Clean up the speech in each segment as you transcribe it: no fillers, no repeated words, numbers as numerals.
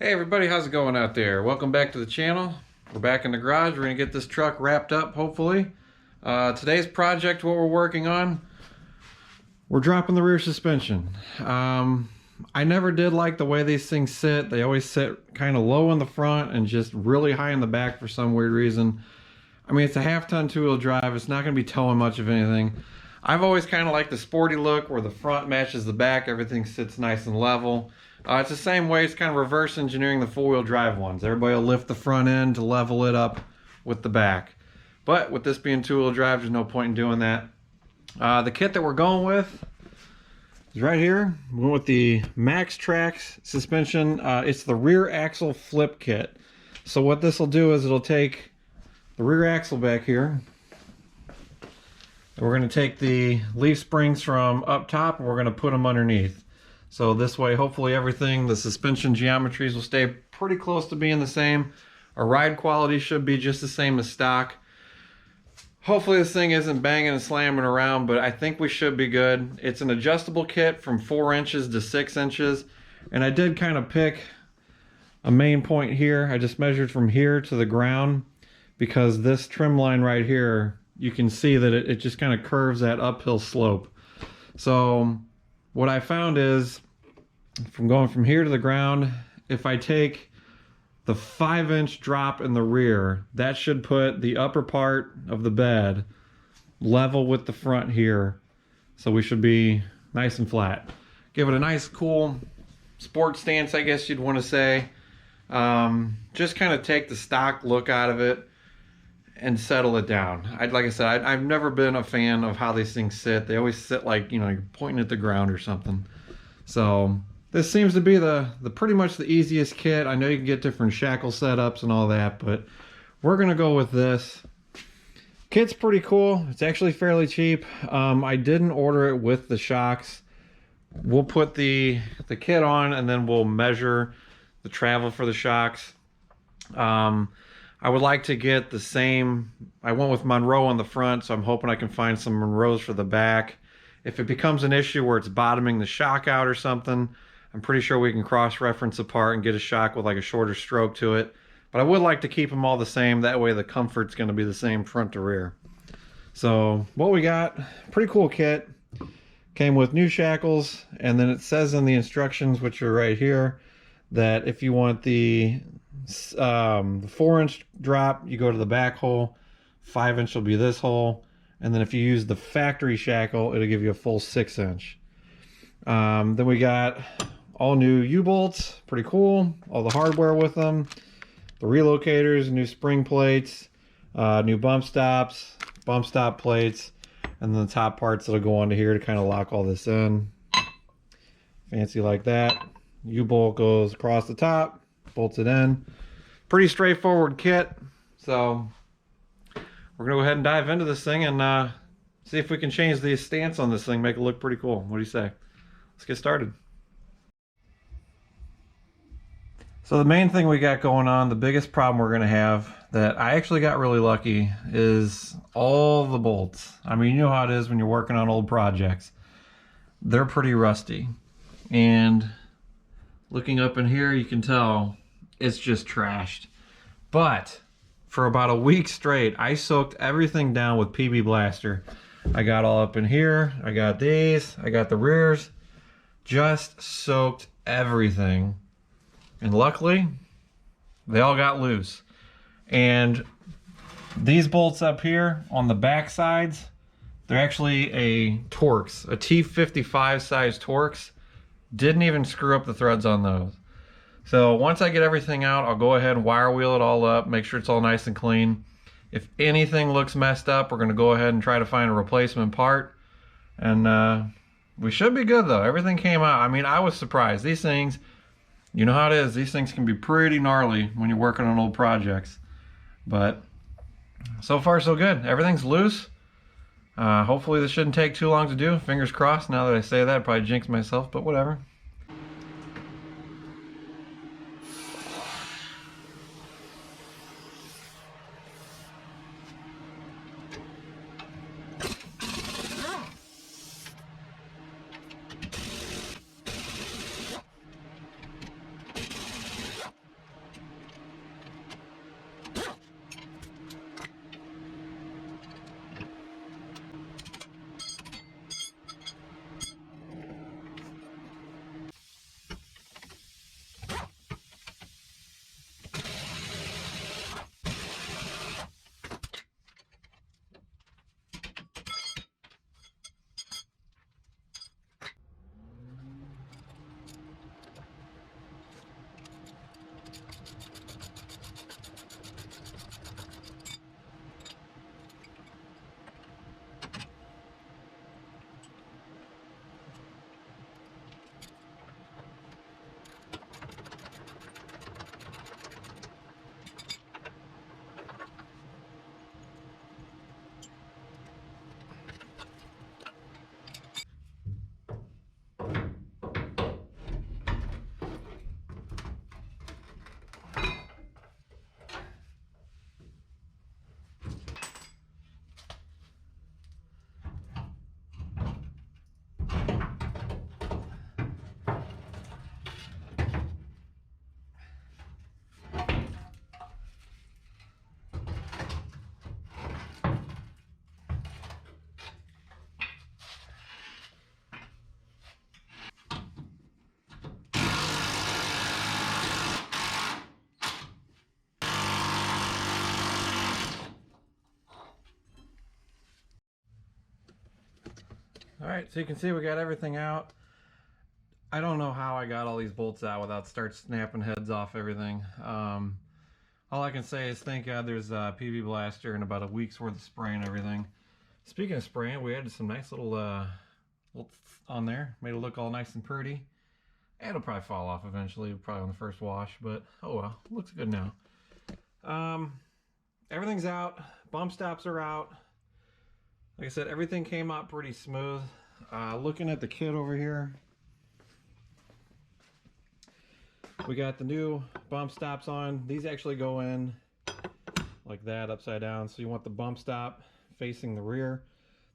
Hey everybody, how's it going out there? Welcome back to the channel. We're back in the garage. We're gonna get this truck wrapped up, hopefully. Today's project, what we're working on, we're dropping the rear suspension. I never did like the way these things sit. They always sit kind of low in the front and just really high in the back for some weird reason. I mean, it's a half-ton two-wheel drive. It's not gonna be towing much of anything. I've always kind of liked the sporty look where the front matches the back. Everything sits nice and level. It's the same way. It's kind of reverse engineering the four-wheel drive ones. Everybody will lift the front end to level it up with the back. But with this being two-wheel drive, there's no point in doing that. The kit that we're going with is right here. We went with the Max Trac suspension. It's the rear axle flip kit. So what this will do is it'll take the rear axle back here. And we're going to take the leaf springs from up top and we're going to put them underneath. So this way, hopefully everything, the suspension geometries will stay pretty close to being the same. Our ride quality should be just the same as stock. Hopefully this thing isn't banging and slamming around, but I think we should be good. It's an adjustable kit from 4 inches to 6 inches. And I did kind of pick a main point here. I just measured from here to the ground because this trim line right here, you can see that it just kind of curves that uphill slope. So what I found is, from going from here to the ground, if I take the 5-inch drop in the rear, that should put the upper part of the bed level with the front here. So we should be nice and flat. Give it a nice, cool sport stance, I guess you'd want to say. Just kind of take the stock look out of it and settle it down. Like I said, I've never been a fan of how these things sit. They always sit like, you know, you're pointing at the ground or something. So this seems to be the pretty much the easiest kit. I know you can get different shackle setups and all that, but we're gonna go with this. Kit's pretty cool. It's actually fairly cheap. I didn't order it with the shocks. We'll put the kit on and then we'll measure the travel for the shocks. I would like to get the same. I went with Monroe on the front, so I'm hoping I can find some Monroes for the back. If it becomes an issue where it's bottoming the shock out or something, I'm pretty sure we can cross-reference apart and get a shock with like a shorter stroke to it. But I would like to keep them all the same. That way the comfort's going to be the same front to rear. So what we got, pretty cool kit. Came with new shackles, and then it says in the instructions, which are right here, that if you want the 4-inch drop, you go to the back hole. 5-inch will be this hole, and then if you use the factory shackle, it'll give you a full 6-inch. Then we got all new U-bolts, pretty cool. All the hardware with them, the relocators, new spring plates, new bump stop plates, and then the top parts that'll go onto here to kind of lock all this in. Fancy like that. U-bolt goes across the top, bolts it in. Pretty straightforward kit. So we're gonna go ahead and dive into this thing and see if we can change the stance on this thing, make it look pretty cool. What do you say? Let's get started. So the main thing we got going on, the biggest problem we're gonna have, that I actually got really lucky, is all the bolts. I mean, you know how it is when you're working on old projects. They're pretty rusty. And looking up in here, you can tell it's just trashed. But for about a week straight, I soaked everything down with PB Blaster. I got all up in here, I got these, I got the rears, just soaked everything. And luckily, they all got loose. And these bolts up here on the back sides, they're actually a Torx, a T55 size Torx. Didn't even screw up the threads on those. So once I get everything out, I'll go ahead and wire wheel it all up, make sure it's all nice and clean. If anything looks messed up, we're going to go ahead and try to find a replacement part. And we should be good though. Everything came out. I mean, I was surprised. These things, you know how it is. These things can be pretty gnarly when you're working on old projects. But so far so good. Everything's loose. Hopefully this shouldn't take too long to do. Fingers crossed. Now that I say that, I'd probably jinx myself, but whatever. All right, so you can see we got everything out. I don't know how I got all these bolts out without start snapping heads off everything. All I can say is thank God there's a PV blaster and about a week's worth of spray and everything. Speaking of spraying, we added some nice little on there, made it look all nice and pretty. It'll probably fall off eventually, probably on the first wash, but oh well, looks good now. Everything's out, bump stops are out. Like I said, everything came out pretty smooth. Looking at the kit over here, we got the new bump stops on. These actually go in like that, upside down. So you want the bump stop facing the rear.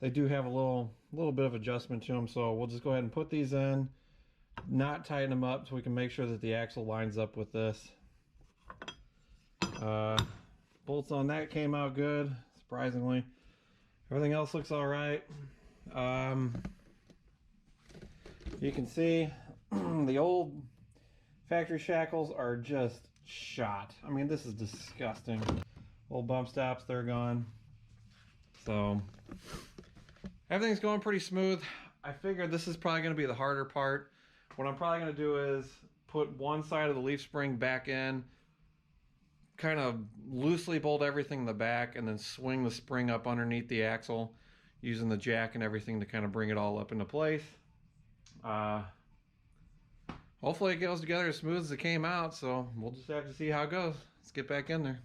They do have a little bit of adjustment to them, so we'll just go ahead and put these in, not tighten them up so we can make sure that the axle lines up with this. Bolts on that came out good, surprisingly. Everything else looks all right. You can see the old factory shackles are just shot. I mean, this is disgusting. Old bump stops, they're gone. So everything's going pretty smooth. I figured this is probably going to be the harder part. What I'm probably going to do is put one side of the leaf spring back in, kind of loosely bolt everything in the back, and then swing the spring up underneath the axle using the jack and everything to kind of bring it all up into place. Hopefully it goes together as smooth as it came out, so we'll just have to see how it goes. Let's get back in there.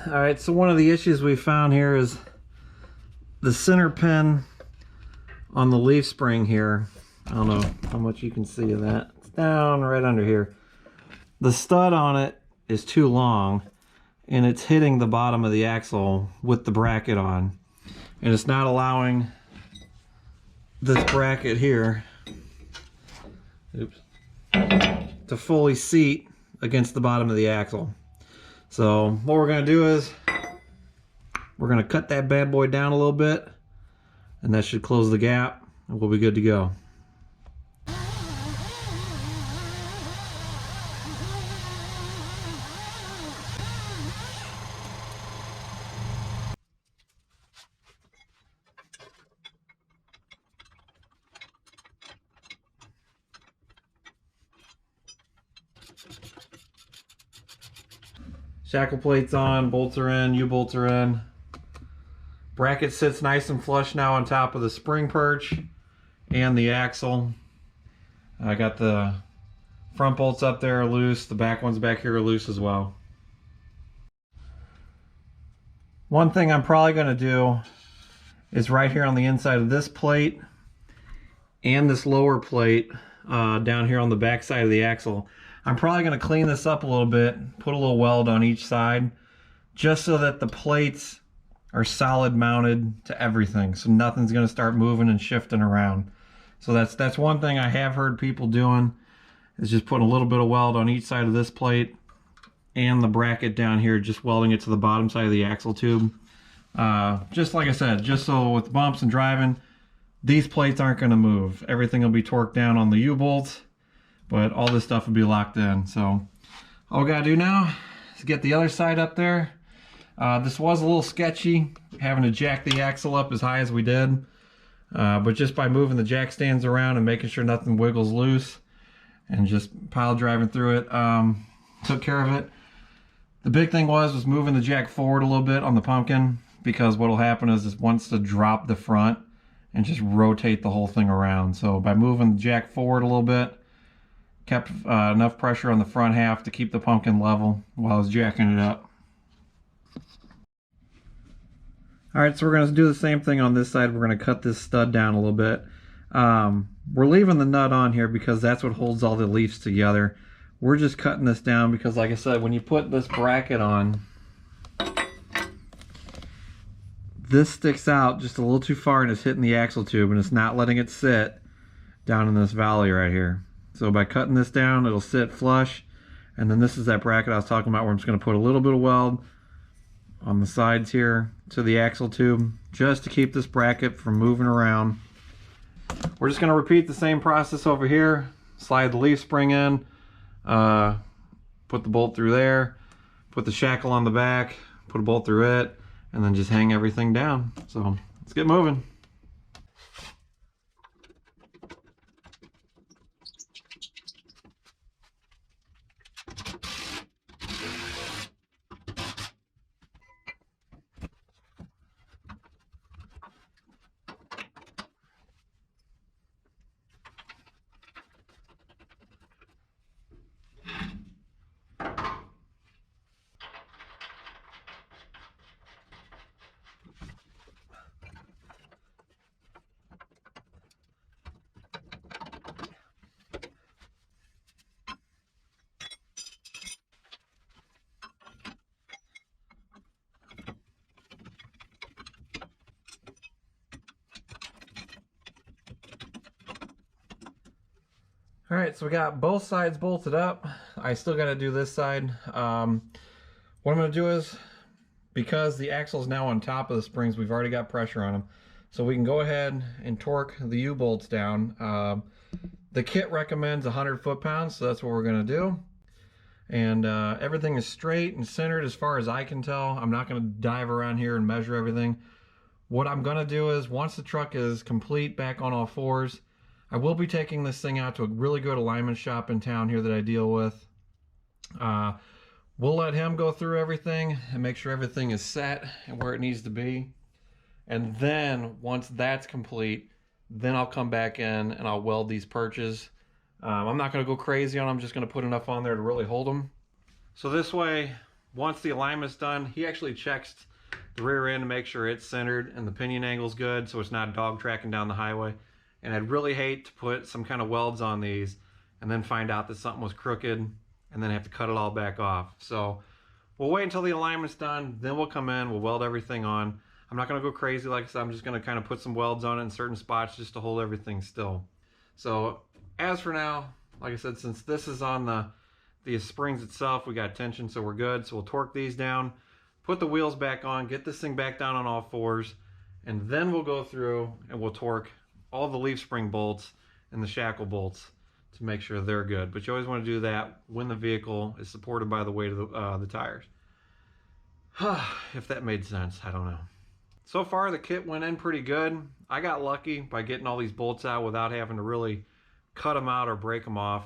All right, so one of the issues we found here is the center pin on the leaf spring here. I don't know how much you can see of that. It's down right under here. The stud on it is too long, and it's hitting the bottom of the axle with the bracket on. And it's not allowing this bracket here, oops, to fully seat against the bottom of the axle. So what we're going to do is we're going to cut that bad boy down a little bit, and that should close the gap, and we'll be good to go. Shackle plates on, bolts are in, U-bolts are in. Bracket sits nice and flush now on top of the spring perch and the axle. I got the front bolts up there are loose, the back ones back here are loose as well. One thing I'm probably going to do is right here on the inside of this plate and this lower plate down here on the back side of the axle, I'm probably going to clean this up a little bit, put a little weld on each side, just so that the plates are solid mounted to everything, so nothing's going to start moving and shifting around. So that's one thing I have heard people doing, is just putting a little bit of weld on each side of this plate and the bracket down here, just welding it to the bottom side of the axle tube. Just like I said, just so with bumps and driving, these plates aren't going to move. Everything will be torqued down on the U-bolts, but all this stuff will be locked in. So all we got to do now is get the other side up there. This was a little sketchy, having to jack the axle up as high as we did. But just by moving the jack stands around and making sure nothing wiggles loose and just pile driving through it, took care of it. The big thing was moving the jack forward a little bit on the pumpkin, because what will happen is it wants to drop the front and just rotate the whole thing around. So by moving the jack forward a little bit, kept enough pressure on the front half to keep the pumpkin level while I was jacking it up. Alright, so we're going to do the same thing on this side. We're going to cut this stud down a little bit. We're leaving the nut on here because that's what holds all the leaves together. We're just cutting this down because, like I said, when you put this bracket on, this sticks out just a little too far and it's hitting the axle tube, and it's not letting it sit down in this valley right here. So by cutting this down, it'll sit flush, and then this is that bracket I was talking about where I'm just going to put a little bit of weld on the sides here to the axle tube just to keep this bracket from moving around. We're just going to repeat the same process over here. Slide the leaf spring in, put the bolt through there, put the shackle on the back, put a bolt through it, and then just hang everything down. So let's get moving. All right, so we got both sides bolted up. I still got to do this side. What I'm going to do is, because the axle is now on top of the springs, we've already got pressure on them. So we can go ahead and torque the U-bolts down. The kit recommends 100 foot-pounds, so that's what we're going to do. And everything is straight and centered as far as I can tell. I'm not going to dive around here and measure everything. What I'm going to do is, once the truck is complete back on all fours, I will be taking this thing out to a really good alignment shop in town here that I deal with. We'll let him go through everything and make sure everything is set and where it needs to be. And then once that's complete, then I'll come back in and I'll weld these perches. I'm not going to go crazy on them. I'm just going to put enough on there to really hold them. So this way, once the alignment's done, he actually checks the rear end to make sure it's centered and the pinion angle's good so it's not dog tracking down the highway. And I'd really hate to put some kind of welds on these and then find out that something was crooked and then have to cut it all back off. So we'll wait until the alignment's done, then we'll come in, we'll weld everything on. I'm not going to go crazy, like I said. I'm just going to kind of put some welds on it in certain spots just to hold everything still. So as for now, like I said, since this is on the springs itself, we got tension, so we're good. So we'll torque these down, put the wheels back on, get this thing back down on all fours, and then we'll go through and we'll torque all the leaf spring bolts and the shackle bolts to make sure they're good. But you always want to do that when the vehicle is supported by the weight of the tires. If that made sense, I don't know. So far the kit went in pretty good. I got lucky by getting all these bolts out without having to really cut them out or break them off.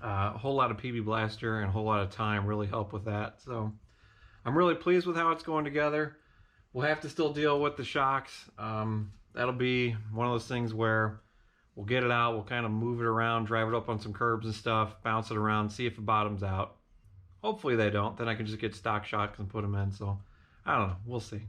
A whole lot of PB Blaster and a whole lot of time really helped with that. So I'm really pleased with how it's going together. We'll have to still deal with the shocks. That'll be one of those things where we'll get it out, we'll kind of move it around, drive it up on some curbs and stuff, bounce it around, see if it bottoms out. Hopefully they don't. Then I can just get stock shocks and put them in. So I don't know. We'll see.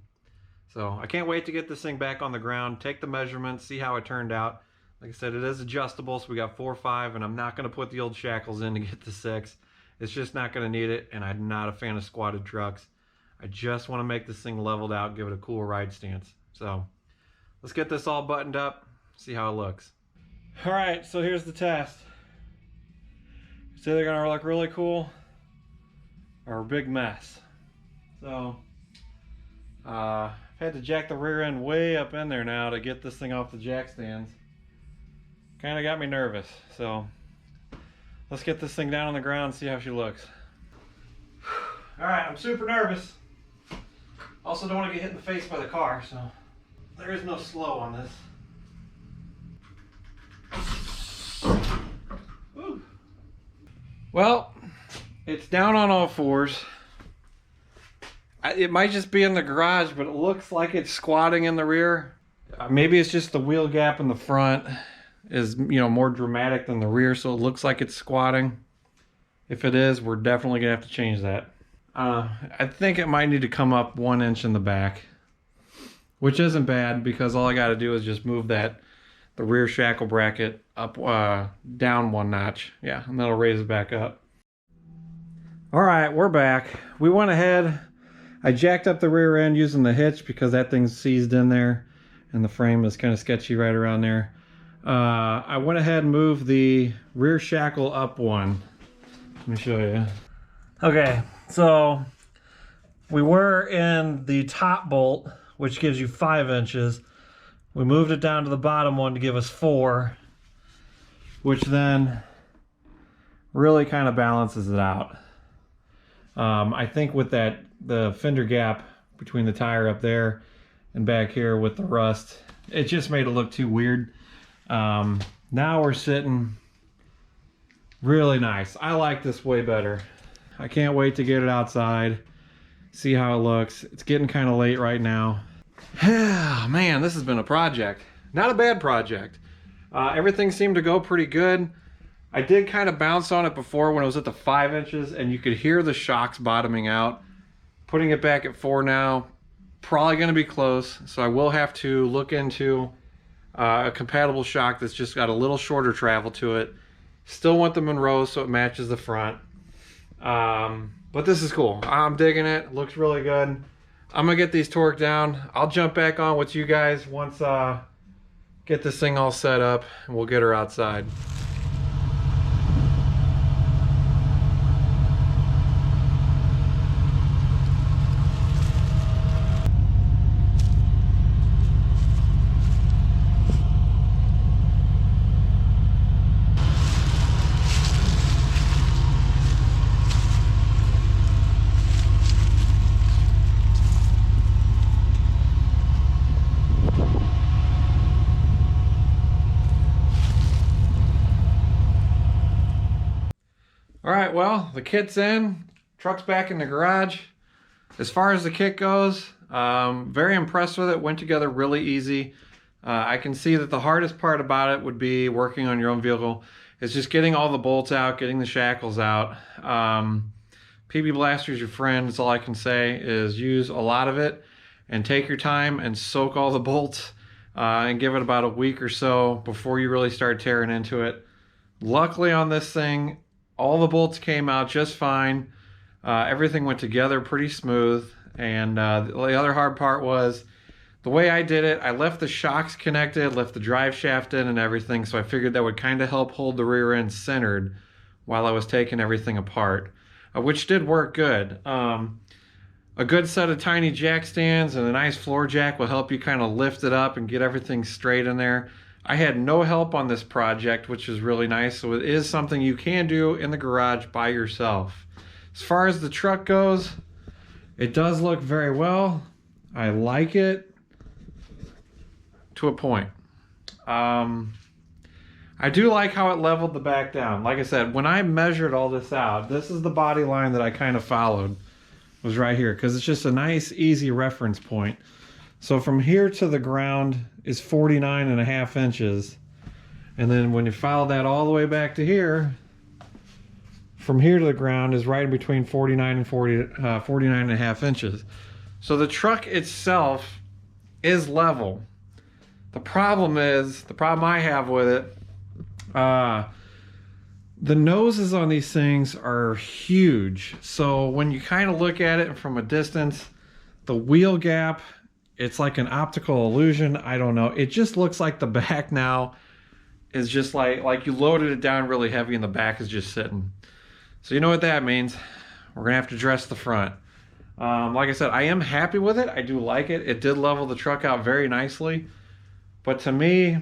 So I can't wait to get this thing back on the ground, take the measurements, see how it turned out. Like I said, it is adjustable, so we got 4 or 5, and I'm not going to put the old shackles in to get the 6. It's just not going to need it, and I'm not a fan of squatted trucks. I just want to make this thing leveled out, give it a cool ride stance. So let's get this all buttoned up, see how it looks. All right, so here's the test. It's either going to look really cool or a big mess. So I've had to jack the rear end way up in there now to get this thing off the jack stands. Kind of got me nervous, so let's get this thing down on the ground and see how she looks. All right, I'm super nervous. Also don't want to get hit in the face by the car, so there is no slow on this. Woo. Well, it's down on all fours. It might just be in the garage, but it looks like it's squatting in the rear. Maybe it's just the wheel gap in the front is, you know, more dramatic than the rear, so it looks like it's squatting. If it is, we're definitely gonna have to change that. I think it might need to come up 1 inch in the back, which isn't bad because all I got to do is just move the rear shackle bracket up, down 1 notch. Yeah, and that'll raise it back up. All right, we're back. We went ahead, I jacked up the rear end using the hitch because that thing's seized in there and the frame is kind of sketchy right around there. I went ahead and moved the rear shackle up 1. Let me show you. Okay, so we were in the top bolt, which gives you 5 inches. We moved it down to the bottom one to give us 4, which then really kind of balances it out. I think with the fender gap between the tire up there and back here with the rust, it just made it look too weird. Now we're sitting really nice. I like this way better. I can't wait to get it outside, see how it looks. It's getting kind of late right now. Man, this has been a project. Not a bad project. Everything seemed to go pretty good. I did kind of bounce on it before when it was at the 5 inches and you could hear the shocks bottoming out. Putting it back at 4 now, probably going to be close. So I will have to look into a compatible shock that's just got a little shorter travel to it. Still want the Monroe so it matches the front. But this is cool. I'm digging it. Looks really good. I'm gonna get these torqued down. I'll jump back on with you guys once get this thing all set up and we'll get her outside. All right, well, the kit's in, truck's back in the garage. As far as the kit goes, very impressed with it. Went together really easy. I can see that the hardest part about it would be working on your own vehicle. It's just getting all the bolts out, getting the shackles out. PB Blaster's your friend. That's all I can say is use a lot of it and take your time and soak all the bolts and give it about a week or so before you really start tearing into it. Luckily on this thing, all the bolts came out just fine. Everything went together pretty smooth. And the other hard part was the way I did it. I left the shocks connected, left the drive shaft in and everything. So I figured that would kind of help hold the rear end centered while I was taking everything apart, which did work good. A good set of tiny jack stands and a nice floor jack will help you kind of lift it up and get everything straight in there. I had no help on this project, which is really nice. So it is something you can do in the garage by yourself. As far as the truck goes, it does look very well. I like it to a point. I do like how it leveled the back down. Like I said, when I measured all this out, this is the body line that I kind of followed, was right here, because it's just a nice, easy reference point. So from here to the ground is 49.5 inches. And then when you follow that all the way back to here, from here to the ground is right in between 49 and 49.5 inches. So the truck itself is level. The problem I have with it, the noses on these things are huge. So when you kind of look at it from a distance, the wheel gap, it's like an optical illusion. I don't know. It just looks like the back now is just like you loaded it down really heavy and the back is just sitting. So you know what that means. We're gonna have to dress the front. Like I said, I am happy with it. I do like it. It did level the truck out very nicely. But to me,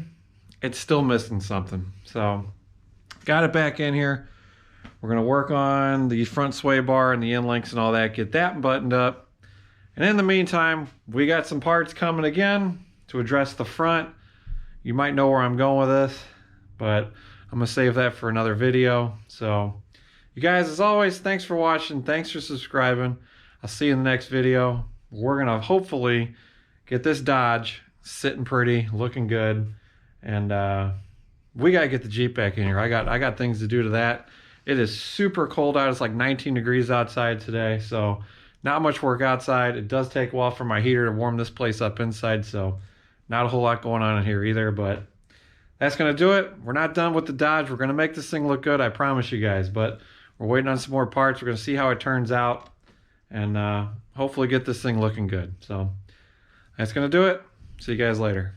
it's still missing something. So got it back in here. We're gonna work on the front sway bar and the end links and all that, get that buttoned up. And in the meantime, we got some parts coming again to address the front. You might know where I'm going with this, but I'm gonna save that for another video. So you guys, as always, thanks for watching. Thanks for subscribing. I'll see you in the next video. We're gonna hopefully get this Dodge sitting pretty, looking good. And we gotta get the Jeep back in here. I got things to do to that. It is super cold out. It's like 19 degrees outside today, so not much work outside. It does take a while for my heater to warm this place up inside, so not a whole lot going on in here either, but that's gonna do it. We're not done with the Dodge. We're gonna make this thing look good, I promise you guys, but we're waiting on some more parts. We're gonna see how it turns out and hopefully get this thing looking good. So that's gonna do it. See you guys later.